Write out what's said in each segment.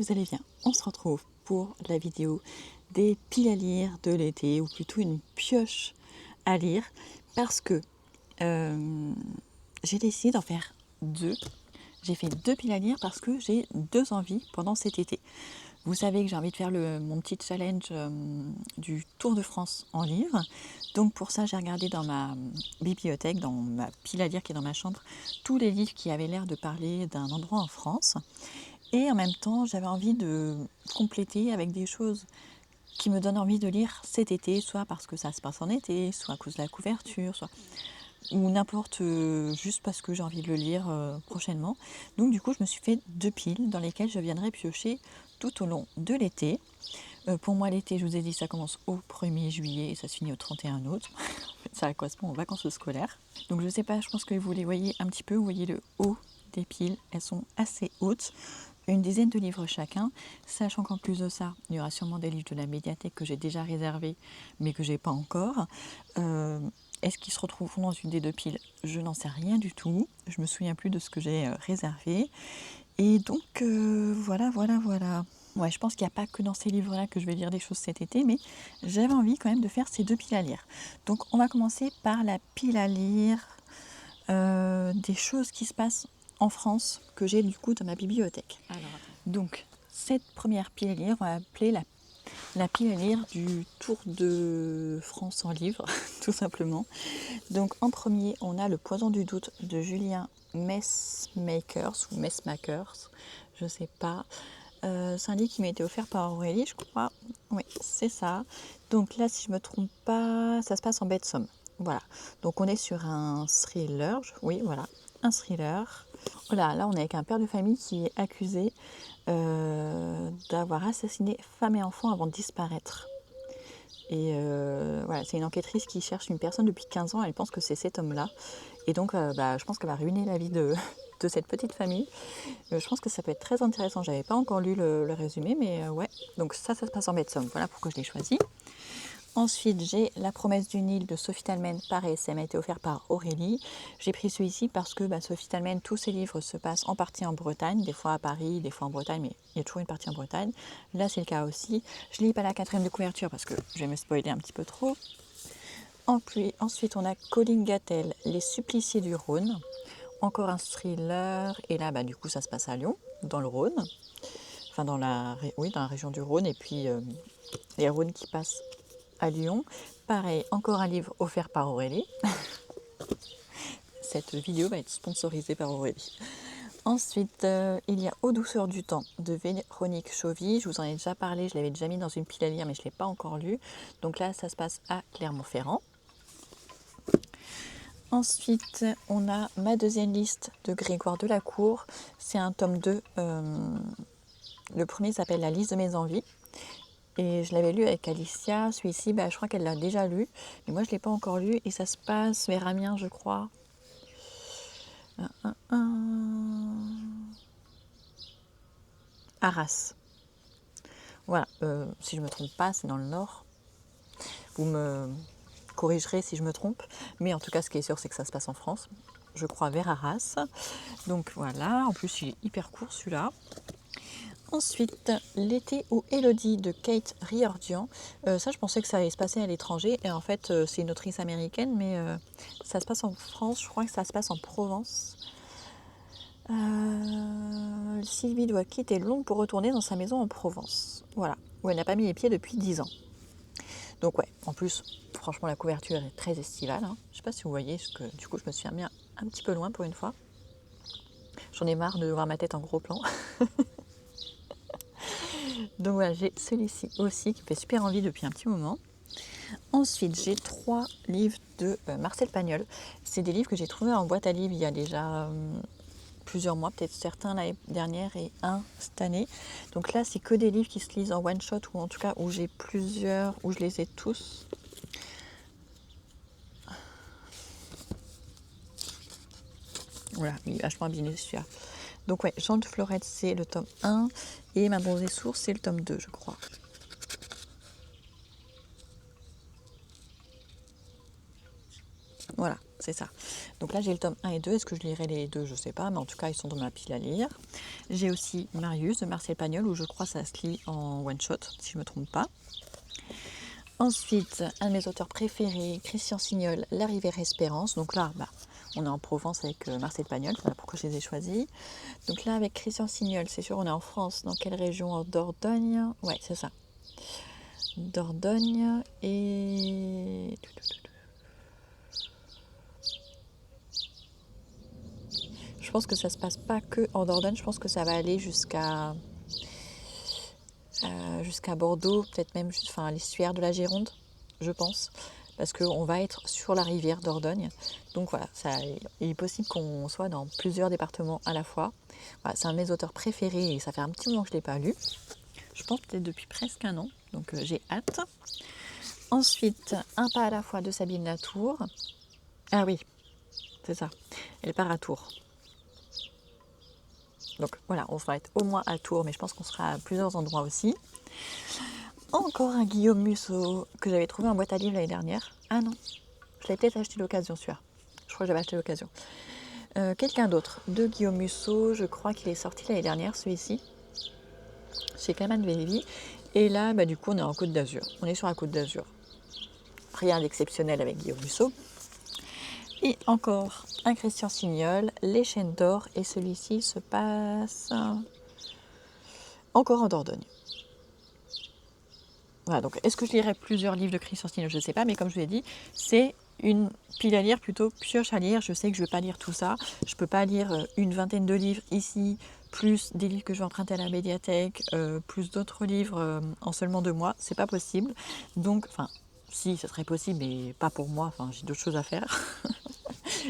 vous allez bien. On se retrouve pour la vidéo des piles à lire de l'été, ou plutôt une pioche à lire, parce que j'ai décidé d'en faire deux. J'ai fait deux piles à lire parce que j'ai deux envies pendant cet été. Vous savez que j'ai envie de faire mon petit challenge du Tour de France en livres. Donc pour ça, j'ai regardé dans ma bibliothèque, dans ma pile à lire qui est dans ma chambre, tous les livres qui avaient l'air de parler d'un endroit en France. Et en même temps, j'avais envie de compléter avec des choses qui me donnent envie de lire cet été, soit parce que ça se passe en été, soit à cause de la couverture, soit ou n'importe, juste parce que j'ai envie de le lire prochainement. Donc du coup, je me suis fait deux piles dans lesquelles je viendrai piocher tout au long de l'été. Pour moi, l'été, je vous ai dit, ça commence au 1er juillet et ça se finit au 31 août. Ça correspond aux vacances scolaires. Donc je ne sais pas, je pense que vous les voyez un petit peu. Vous voyez le haut des piles, elles sont assez hautes. Une dizaine de livres chacun, sachant qu'en plus de ça, il y aura sûrement des livres de la médiathèque que j'ai déjà réservés, mais que j'ai pas encore. Est-ce qu'ils se retrouveront dans une des deux piles? Je n'en sais rien du tout. Je me souviens plus de ce que j'ai réservé. Et donc, voilà. Ouais, je pense qu'il n'y a pas que dans ces livres-là que je vais lire des choses cet été, mais j'avais envie quand même de faire ces deux piles à lire. Donc, on va commencer par la pile à lire des choses qui se passent en France que j'ai du coup dans ma bibliothèque. Donc, cette première pile à lire, on va appeler la pile à lire du Tour de France en livres, tout simplement. Donc, en premier, on a Le Poison du doute de Julien Messmakers, ou Messmakers, je sais pas. C'est un livre qui m'a été offert par Aurélie, je crois. Oui, c'est ça. Donc là, si je ne me trompe pas, ça se passe en baie de Somme. Voilà. Donc on est sur un thriller. Oui, voilà. Un thriller. Voilà, là, on est avec un père de famille qui est accusé d'avoir assassiné femme et enfant avant de disparaître. Et voilà, c'est une enquêtrice qui cherche une personne depuis 15 ans. Elle pense que c'est cet homme-là. Et donc, je pense qu'elle va ruiner la vie de cette petite famille. Je pense que ça peut être très intéressant. J'avais pas encore lu le résumé, mais ouais. Donc ça se passe en baie de Somme. Voilà pourquoi je l'ai choisi. Ensuite, j'ai La promesse du Nil de Sophie Talmen. Pareil, ça m'a été offert par Aurélie. J'ai pris celui-ci parce que Sophie Talmen, tous ses livres se passent en partie en Bretagne, des fois à Paris, des fois en Bretagne, mais il y a toujours une partie en Bretagne. Là, c'est le cas aussi. Je lis pas la quatrième de couverture parce que je vais me spoiler un petit peu trop. Ensuite, on a Colin Gattel, Les suppliciés du Rhône. Encore un thriller. Et là, du coup, ça se passe à Lyon, dans le Rhône. Enfin, dans la région du Rhône. Et puis, les Rhônes qui passent à Lyon. Pareil, encore un livre offert par Aurélie. Cette vidéo va être sponsorisée par Aurélie. Ensuite, il y a Aux douceurs du temps de Véronique Chauvy. Je vous en ai déjà parlé, je l'avais déjà mis dans une pile à lire, mais je ne l'ai pas encore lu. Donc là, ça se passe à Clermont-Ferrand. Ensuite, on a Ma deuxième liste de Grégoire Delacour. C'est un tome 2. Le premier s'appelle La liste de mes envies. Et je l'avais lu avec Alicia. Celui-ci, je crois qu'elle l'a déjà lu. Mais moi, je ne l'ai pas encore lu. Et ça se passe vers Amiens, je crois. Arras. Voilà. Si je ne me trompe pas, c'est dans le nord. Vous me corrigerez si je me trompe. Mais en tout cas, ce qui est sûr, c'est que ça se passe en France. Je crois vers Arras. Donc voilà. En plus, il est hyper court, celui-là. Ensuite, L'été où Élodie de Kate Riordan. Ça, je pensais que ça allait se passer à l'étranger. Et en fait, c'est une autrice américaine, mais ça se passe en France. Je crois que ça se passe en Provence. Sylvie doit quitter Londres pour retourner dans sa maison en Provence. Voilà, où elle n'a pas mis les pieds depuis 10 ans. Donc ouais, en plus, franchement, la couverture est très estivale. Hein. Je ne sais pas si vous voyez, parce que du coup, je me suis mis un petit peu loin pour une fois. J'en ai marre de voir ma tête en gros plan. Donc voilà, j'ai celui-ci aussi qui me fait super envie depuis un petit moment. Ensuite, j'ai 3 livres de Marcel Pagnol. C'est des livres que j'ai trouvés en boîte à livres il y a déjà plusieurs mois, peut-être certains l'année dernière et un cette année. Donc là, c'est que des livres qui se lisent en one shot, ou en tout cas où j'ai plusieurs, où je les ai tous. Voilà, il est vachement abîmé celui-là. Donc ouais, Jean de Florette, c'est le tome 1 et Ma bronzée source, c'est le tome 2, je crois. Voilà, c'est ça. Donc là, j'ai le tome 1 et 2. Est-ce que je lirai les deux? Je ne sais pas, mais en tout cas, ils sont dans ma pile à lire. J'ai aussi Marius de Marcel Pagnol, où je crois que ça se lit en one-shot, si je ne me trompe pas. Ensuite, un de mes auteurs préférés, Christian Signol, La Rivière Espérance. Donc là, on est en Provence avec Marcel Pagnol, voilà pourquoi je les ai choisis. Donc là, avec Christian Signol, c'est sûr, on est en France. Dans quelle région? En Dordogne? Ouais, c'est ça. Dordogne et... Je pense que ça se passe pas que en Dordogne, je pense que ça va aller jusqu'à Bordeaux, peut-être même l'estuaire de la Gironde, je pense, parce qu'on va être sur la rivière Dordogne. Donc voilà, il est possible qu'on soit dans plusieurs départements à la fois. Voilà, c'est un de mes auteurs préférés et ça fait un petit moment que je ne l'ai pas lu. Je pense peut-être depuis presque un an, donc j'ai hâte. Ensuite, Un pas à la fois de Sabine Latour. Ah oui, c'est ça, elle part à Tours. Donc voilà, on va être au moins à Tours, mais je pense qu'on sera à plusieurs endroits aussi. Encore un Guillaume Musso que j'avais trouvé en boîte à livres l'année dernière. Ah non, je l'avais peut-être acheté l'occasion celui-là. Je crois que j'avais acheté l'occasion. Quelqu'un d'autre de Guillaume Musso, je crois qu'il est sorti l'année dernière celui-ci, chez Clément Vévy. Et là, du coup, on est en Côte d'Azur. On est sur la Côte d'Azur. Rien d'exceptionnel avec Guillaume Musso. Et encore un Christian Signol, Les Chaînes d'Or, et celui-ci se passe encore en Dordogne. Voilà, donc est-ce que je lirai plusieurs livres de Christian Signol? Je ne sais pas, mais comme je vous l'ai dit, c'est une pile à lire, plutôt pioche à lire. Je sais que je ne vais pas lire tout ça. Je ne peux pas lire une vingtaine de livres ici, plus des livres que je vais emprunter à la médiathèque, plus d'autres livres en seulement 2 mois. C'est pas possible. Donc, si, ce serait possible, mais pas pour moi. J'ai d'autres choses à faire.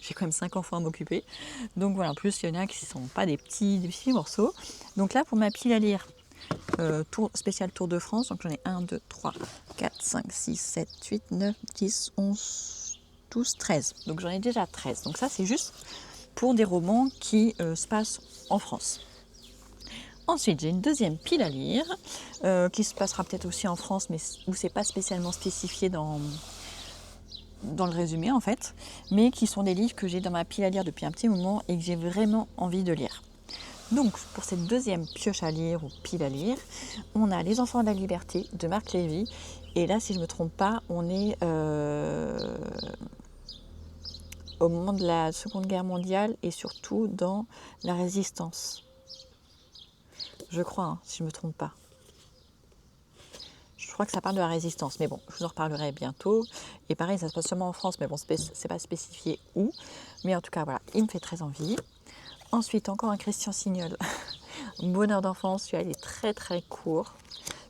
J'ai quand même 5 enfants à m'occuper. Donc voilà, en plus, il y en a qui ne sont pas des petits morceaux. Donc là, pour ma pile à lire, spécial Tour de France, donc j'en ai 1, 2, 3, 4, 5, 6, 7, 8, 9, 10, 11, 12, 13. Donc j'en ai déjà 13. Donc ça, c'est juste pour des romans qui se passent en France. Ensuite, j'ai une deuxième pile à lire qui se passera peut-être aussi en France, mais où c'est pas spécialement spécifié dans le résumé en fait, mais qui sont des livres que j'ai dans ma pile à lire depuis un petit moment et que j'ai vraiment envie de lire. Donc, pour cette deuxième pioche à lire ou pile à lire, on a Les Enfants de la Liberté de Marc Lévy. Et là, si je ne me trompe pas, on est au moment de la Seconde Guerre mondiale et surtout dans la Résistance. Je crois, si je ne me trompe pas. Je crois que ça parle de la Résistance, mais bon, je vous en reparlerai bientôt. Et pareil, ça se passe seulement en France, mais bon, c'est pas spécifié où. Mais en tout cas, voilà, il me fait très envie. Ensuite, encore un Christian Signol. Bonheur d'enfance, celui-là, il est très très court.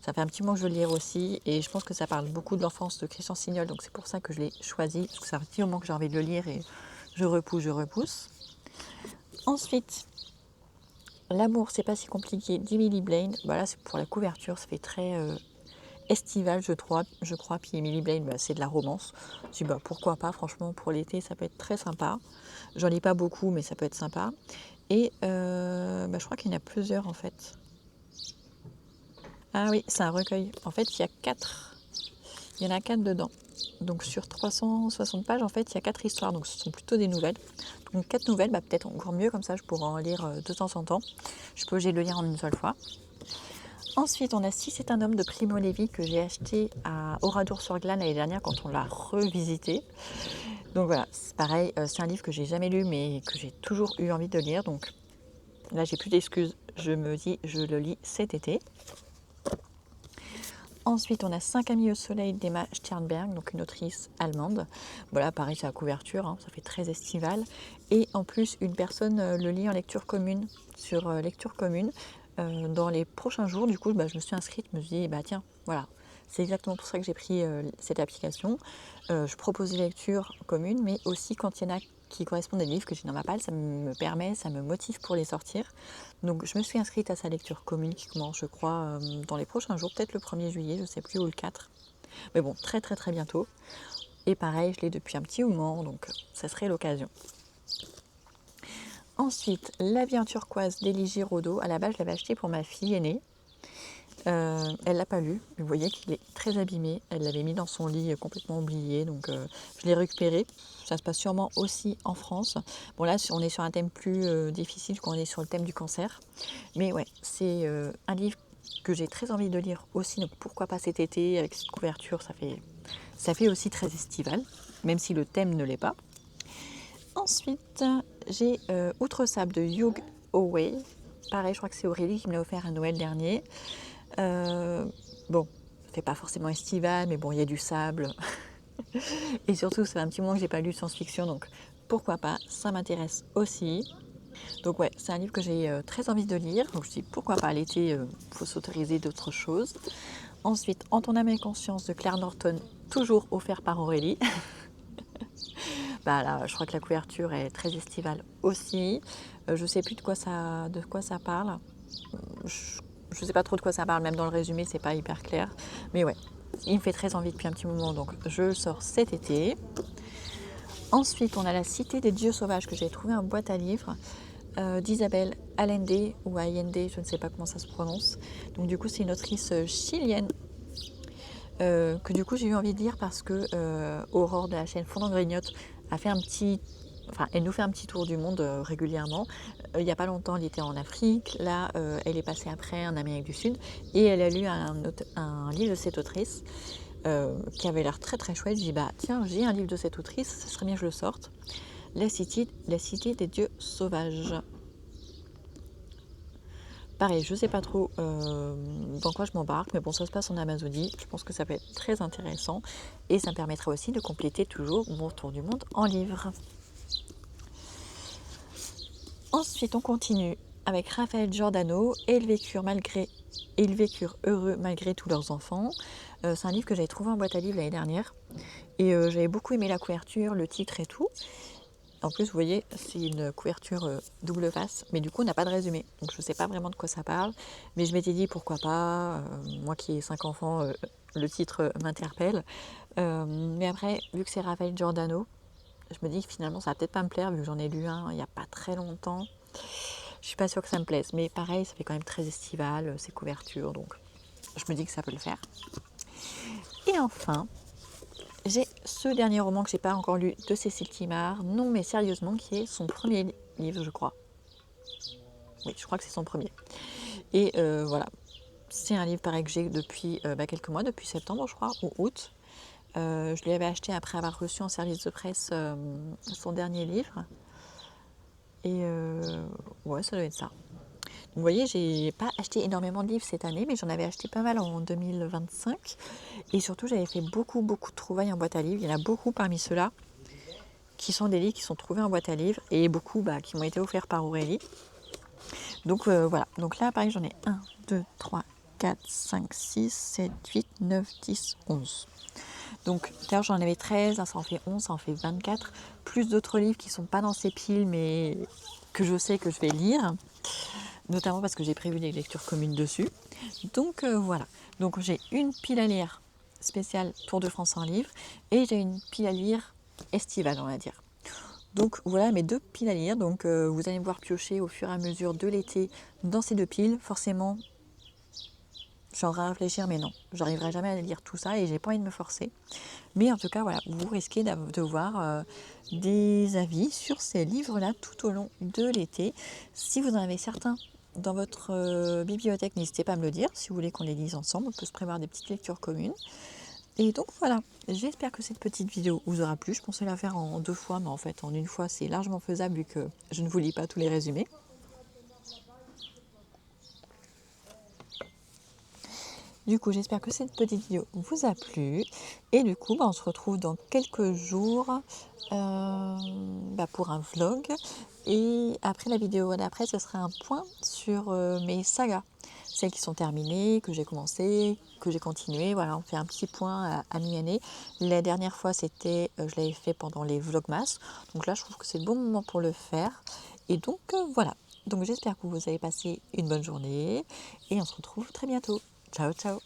Ça fait un petit moment que je veux le lire aussi et je pense que ça parle beaucoup de l'enfance de Christian Signol, donc c'est pour ça que je l'ai choisi, parce que ça fait un petit moment que j'ai envie de le lire et je repousse. Ensuite, L'amour, c'est pas si compliqué d'Emily Blaine. Là, c'est pour la couverture, ça fait très estival, je crois. Puis Emily Blaine, c'est de la romance. Je dis, pourquoi pas, franchement, pour l'été, ça peut être très sympa. J'en lis pas beaucoup, mais ça peut être sympa. Et je crois qu'il y en a plusieurs en fait. Ah oui, c'est un recueil. En fait, il y en a 4 dedans. Donc sur 360 pages, en fait, il y a 4 histoires. Donc ce sont plutôt des nouvelles. Donc 4 nouvelles, peut-être encore mieux, comme ça je pourrais en lire de temps en temps. Je peux obligé de le lire en une seule fois. Ensuite, on a Si c'est un homme de Primo Levi que j'ai acheté à Oradour-sur-Glane l'année dernière quand on l'a revisité. Donc voilà, c'est pareil, c'est un livre que j'ai jamais lu mais que j'ai toujours eu envie de lire. Donc là, j'ai plus d'excuses. Je me dis, je le lis cet été. Ensuite, on a 5 amis au soleil d'Emma Sternberg, donc une autrice allemande. Voilà, pareil, c'est la couverture, ça fait très estival. Et en plus, une personne le lit en lecture commune, sur lecture commune. Dans les prochains jours, du coup, je me suis inscrite, je me suis dit, tiens, voilà, c'est exactement pour ça que j'ai pris cette application. Je propose des lectures communes, mais aussi quand il y en a qui correspondent à des livres que j'ai dans ma palle, ça me motive pour les sortir. Donc je me suis inscrite à sa lecture commune qui commence, je crois, dans les prochains jours, peut-être le 1er juillet, je ne sais plus, ou le 4. Mais bon, très très très bientôt. Et pareil, je l'ai depuis un petit moment, donc ça serait l'occasion. Ensuite, La vie en turquoise d'Élie Giraudot. À la base, je l'avais acheté pour ma fille aînée. Elle l'a pas lu, vous voyez qu'il est très abîmé. Elle l'avait mis dans son lit complètement oublié, donc je l'ai récupéré. Ça se passe sûrement aussi en France. Bon là, on est sur un thème plus difficile quand on est sur le thème du cancer. Mais ouais, c'est un livre que j'ai très envie de lire aussi, donc pourquoi pas cet été avec cette couverture, ça fait aussi très estival, même si le thème ne l'est pas. Ensuite, j'ai Outre Sable de Hugh Howey. Pareil, je crois que c'est Aurélie qui me l'a offert à Noël dernier. Bon, ça fait pas forcément estival, mais bon, il y a du sable. Et surtout, c'est un petit moment que j'ai pas lu de science-fiction, donc pourquoi pas, ça m'intéresse aussi. Donc ouais, c'est un livre que j'ai très envie de lire, donc je dis pourquoi pas, l'été, faut s'autoriser d'autres choses. Ensuite, En ton âme et conscience de Claire Norton, toujours offert par Aurélie. Bah là, je crois que la couverture est très estivale aussi. Je sais plus de quoi ça parle. Je sais pas trop de quoi ça parle, même dans le résumé, c'est pas hyper clair. Mais ouais, il me fait très envie depuis un petit moment, donc je le sors cet été. Ensuite, on a La Cité des dieux sauvages que j'ai trouvé en boîte à livres d'Isabelle Allende ou Allende, je ne sais pas comment ça se prononce. Donc du coup, c'est une autrice chilienne que du coup j'ai eu envie de lire parce que Aurore de la chaîne Fondant Grignote a fait elle nous fait un petit tour du monde régulièrement. Il n'y a pas longtemps, elle était en Afrique. Là, elle est passée après en Amérique du Sud et elle a lu un livre de cette autrice qui avait l'air très très chouette. Je dis bah tiens, j'ai un livre de cette autrice, ça serait bien que je le sorte. La cité des dieux sauvages. Pareil, je sais pas trop dans quoi je m'embarque, mais bon, ça se passe en Amazonie. Je pense que ça peut être très intéressant et ça me permettra aussi de compléter toujours mon tour du monde en livre. Ensuite, on continue avec Raphaël Giordano et Ils vécurent heureux malgré tous leurs enfants. C'est un livre que j'avais trouvé en boîte à livres l'année dernière et j'avais beaucoup aimé la couverture, le titre et tout. En plus, vous voyez, c'est une couverture double face, mais du coup, on n'a pas de résumé. Donc, je ne sais pas vraiment de quoi ça parle. Mais je m'étais dit, pourquoi pas, moi qui ai 5 enfants, le titre m'interpelle. Mais après, vu que c'est Raphaël Giordano, je me dis que finalement, ça va peut-être pas me plaire, vu que j'en ai lu un il n'y a pas très longtemps. Je suis pas sûre que ça me plaise. Mais pareil, ça fait quand même très estival, ces couvertures. Donc, je me dis que ça peut le faire. Et enfin, j'ai ce dernier roman que j'ai pas encore lu de Cécile Kimard, Non mais sérieusement, qui est son premier livre, je crois. Oui, je crois que c'est son premier. Et voilà, c'est un livre pareil que j'ai depuis quelques mois, depuis septembre je crois, ou août. Je l'avais acheté après avoir reçu en service de presse son dernier livre. Et ouais, ça doit être ça. Donc, vous voyez, j'ai pas acheté énormément de livres cette année, mais j'en avais acheté pas mal en 2025. Et surtout, j'avais fait beaucoup de trouvailles en boîte à livres. Il y en a beaucoup parmi ceux-là qui sont des livres qui sont trouvés en boîte à livres et beaucoup qui m'ont été offerts par Aurélie. Donc voilà, donc là pareil j'en ai 1, 2, 3, 4, 5, 6, 7, 8, 9, 10, 11. Donc d'ailleurs j'en avais 13, ça en fait 11, ça en fait 24, plus d'autres livres qui ne sont pas dans ces piles mais que je sais que je vais lire, notamment parce que j'ai prévu des lectures communes dessus. Donc voilà, donc j'ai une pile à lire spéciale Tour de France en livres et j'ai une pile à lire estivale on va dire. Donc voilà mes deux piles à lire, donc vous allez me voir piocher au fur et à mesure de l'été dans ces deux piles. Forcément, j'en à réfléchir, mais non, j'arriverai jamais à lire tout ça et j'ai pas envie de me forcer. Mais en tout cas, voilà, vous risquez de voir des avis sur ces livres-là tout au long de l'été. Si vous en avez certains dans votre bibliothèque, n'hésitez pas à me le dire. Si vous voulez qu'on les lise ensemble, on peut se prévoir des petites lectures communes. Et donc voilà, j'espère que cette petite vidéo vous aura plu. Je pensais la faire en 2 fois, mais en fait en 1 fois c'est largement faisable vu que je ne vous lis pas tous les résumés. Du coup, j'espère que cette petite vidéo vous a plu. Et du coup, on se retrouve dans quelques jours pour un vlog. Et après la vidéo d'après, ce sera un point sur mes sagas. Celles qui sont terminées, que j'ai commencé, que j'ai continué. Voilà, on fait un petit point à mi-année. La dernière fois, je l'avais fait pendant les vlogmas. Donc là, je trouve que c'est le bon moment pour le faire. Et donc, voilà. Donc j'espère que vous avez passé une bonne journée. Et on se retrouve très bientôt. Ciao, ciao.